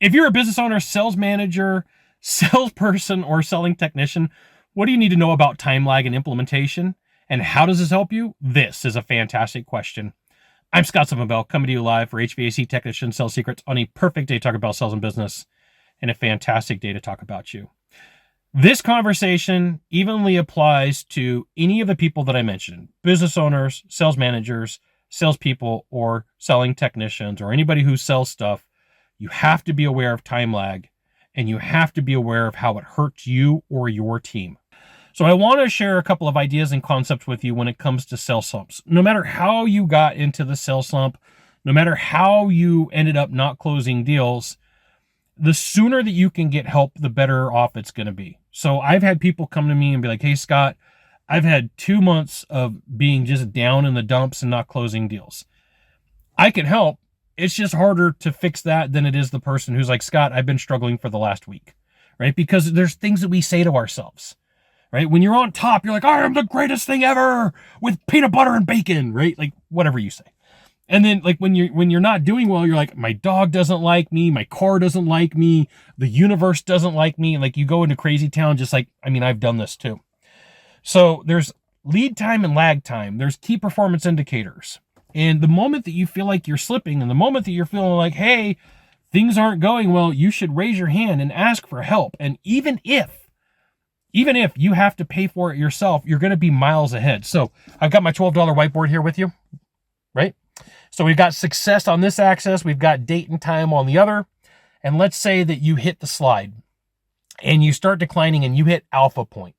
If you're a business owner, sales manager, salesperson, or selling technician, what do you need to know about time lag and implementation? And how does this help you? This is a fantastic question. I'm Scott Summerville, coming to you live for HVAC Technician Sales Secrets on a perfect day to talk about sales and business, and a fantastic day to talk about you. This conversation evenly applies to any of the people that I mentioned, business owners, sales managers, salespeople, or selling technicians, or anybody who sells stuff. You have to be aware of time lag, and you have to be aware of how it hurts you or your team. So I want to share a couple of ideas and concepts with you when it comes to sales slumps. No matter how you got into the sales slump, no matter how you ended up not closing deals, the sooner that you can get help, the better off it's going to be. So I've had people come to me and be like, hey, Scott, I've had 2 months of being just down in the dumps and not closing deals. I can help. It's just harder to fix that than it is the person who's like, Scott, I've been struggling for the last week, right? Because there's things that we say to ourselves. Right? When you're on top, you're like, I am the greatest thing ever with peanut butter and bacon, right? Like whatever you say. And then like when you're not doing well, you're like, my dog doesn't like me, my car doesn't like me, the universe doesn't like me. Like you go into crazy town, just like, I've done this too. So there's lead time and lag time. There's key performance indicators. And the moment that you feel like you're slipping and the moment that you're feeling like, hey, things aren't going well, you should raise your hand and ask for help. And even if you have to pay for it yourself, you're going to be miles ahead. So I've got my $12 whiteboard here with you, right? So we've got success on this axis. We've got date and time on the other. And let's say that you hit the slide and you start declining and you hit alpha point.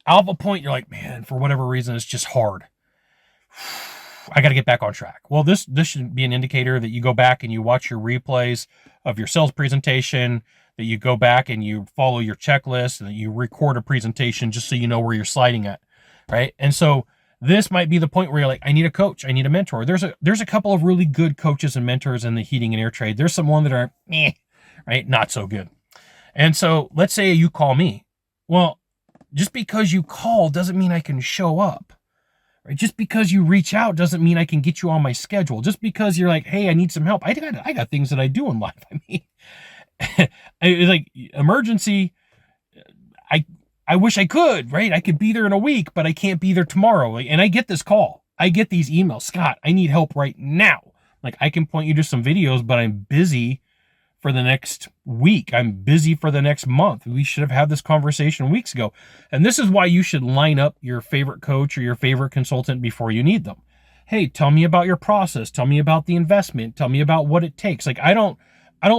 Alpha point, you're like, man, for whatever reason, it's just hard. I got to get back on track. Well, this should be an indicator that you go back and you watch your replays of your sales presentation, that you go back and you follow your checklist, and that you record a presentation just so you know where you're sliding at, right? And so this might be the point where you're like, I need a coach, I need a mentor. There's a couple of really good coaches and mentors in the heating and air trade. There's some one that are right, not so good. And so let's say you call me. Well, just because you call doesn't mean I can show up. Right? Just because you reach out doesn't mean I can get you on my schedule. Just because you're like, hey, I need some help. I got things that I do in life. It's like emergency. I wish I could, right? I could be there in a week, but I can't be there tomorrow. And I get this call. I get these emails. Scott, I need help right now. Like I can point you to some videos, but I'm busy for the next week. I'm busy for the next month. We should have had this conversation weeks ago. And this is why you should line up your favorite coach or your favorite consultant before you need them. Hey, tell me about your process. Tell me about the investment. Tell me about what it takes. Like I don't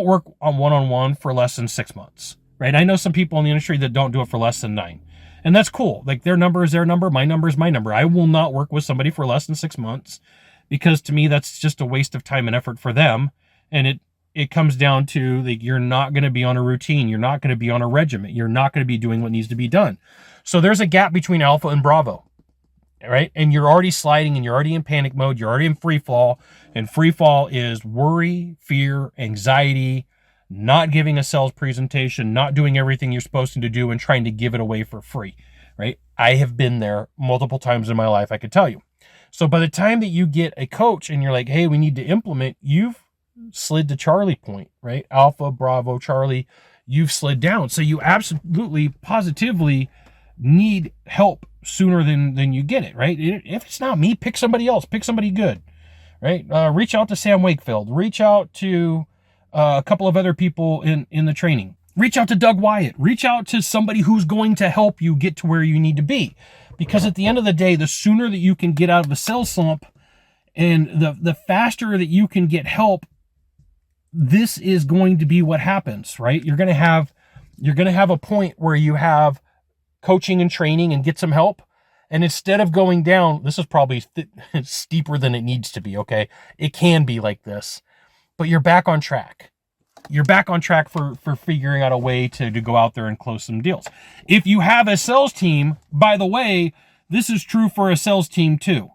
work on one-on-one for less than 6 months, right? I know some people in the industry that don't do it for less than 9. And that's cool. Like their number is their number. My number is my number. I will not work with somebody for less than 6 months because to me, that's just a waste of time and effort for them. And it comes down to like, you're not going to be on a routine. You're not going to be on a regimen. You're not going to be doing what needs to be done. So there's a gap between alpha and bravo. Right? And you're already sliding and you're already in panic mode. You're already in free fall. And free fall is worry, fear, anxiety, not giving a sales presentation, not doing everything you're supposed to do and trying to give it away for free. Right? I have been there multiple times in my life, I could tell you. So by the time that you get a coach and you're like, hey, we need to implement, you've slid to Charlie point, right? Alpha, Bravo, Charlie, you've slid down. So you absolutely, positively need help sooner than you get it, right? If it's not me, pick somebody else, pick somebody good, right? Reach out to Sam Wakefield, reach out to a couple of other people in the training, reach out to Doug Wyatt, reach out to somebody who's going to help you get to where you need to be. Because at the end of the day, the sooner that you can get out of a sales slump and the faster that you can get help, this is going to be what happens, right? You're going to have a point where you have coaching and training and get some help. And instead of going down, this is probably steeper than it needs to be. Okay. It can be like this, but you're back on track. You're back on track for figuring out a way to go out there and close some deals. If you have a sales team, by the way, this is true for a sales team too.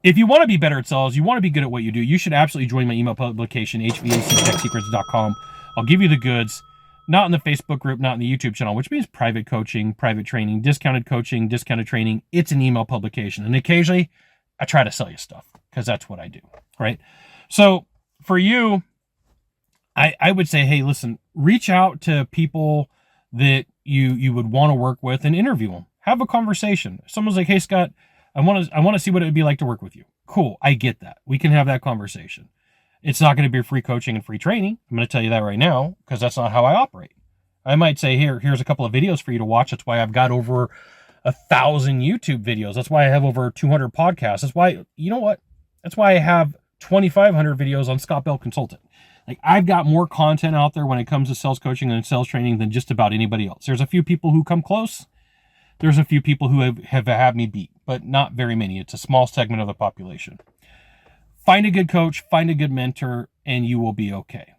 If you want to be better at sales, you want to be good at what you do, you should absolutely join my email publication, hvactechsecrets.com. I'll give you the goods. Not in the Facebook group, not in the YouTube channel, which means private coaching, private training, discounted coaching, discounted training. It's an email publication. And occasionally I try to sell you stuff because that's what I do, right? So for you, I would say, hey, listen, reach out to people that you would want to work with and interview them. Have a conversation. If someone's like, hey, Scott, I want to see what it would be like to work with you. Cool. I get that. We can have that conversation. It's not going to be free coaching and free training. I'm going to tell you that right now, because that's not how I operate. I might say, here's a couple of videos for you to watch. That's why I've got over 1,000 YouTube videos. That's why I have over 200 podcasts. That's why, you know what? That's why I have 2,500 videos on Scott Bell Consultant. Like, I've got more content out there when it comes to sales coaching and sales training than just about anybody else. There's a few people who come close. There's a few people who have had me beat, but not very many. It's a small segment of the population. Find a good coach, find a good mentor, and you will be okay.